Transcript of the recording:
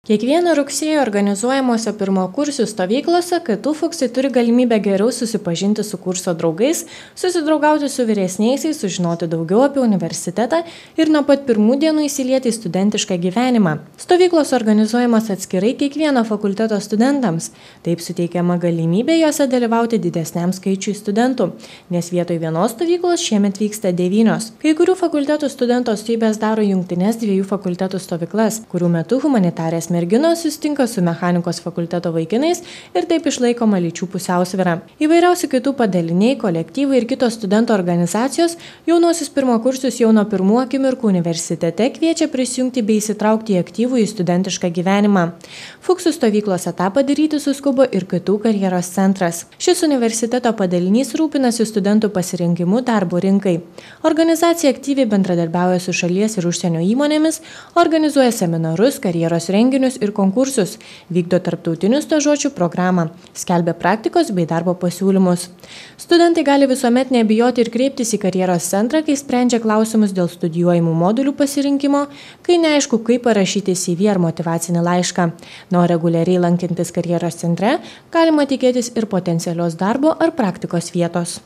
Kiekvieną rugsėjo organizuojamuose pirmokursių stovyklose KTU Fuksai turi galimybę geriau susipažinti su kurso draugais, susidraugauti su vyresniaisiais, sužinoti daugiau apie universitetą ir nuo pat pirmų dienų įsilieti į studentišką gyvenimą. Stovyklos organizuojamos atskirai kiekvieno fakulteto studentams. Taip suteikiama galimybė jose dalyvauti didesniam skaičiui studentų, nes vietoj vienos stovyklos šiemet vyksta 9. Kai kurių fakultetų studentų atstovybės daro jungtines 2 fakultetų stovyklas, kurių metu humanitarės merginos susitinka su mechanikos fakulteto vaikinais ir taip išlaikoma lyčių pusiausvyra. Įvairiausi kitų padaliniai, kolektyvai ir kitos studentų organizacijos jaunuosius pirmokursius jau nuo pirmų akimirkų universitete kviečia prisijungti bei įsitraukti į aktyvų į studentišką gyvenimą. Fuksų stovyklose tą padaryti suskubo ir KTU karjeros centras. Šis universiteto padalinys rūpinasi studentų pasirinkimu darbo rinkai. Organizacija aktyviai bendradarbiauja su šalies ir užsienio įmonėmis, organizuoja seminarus, karjeros renginius ir konkursus, vykdo tarptautinių stažuočių programą, skelbia praktikos bei darbo pasiūlymus. Studentai gali visuomet nebijoti ir kreiptis į karjeros centrą, kai sprendžia klausimus dėl studijuojamų modulių pasirinkimo, kai neaišku, kaip parašyti CV ar motyvacinį laišką. O reguliariai lankantis karjeros centre galima tikėtis ir potencialios darbo ar praktikos vietos.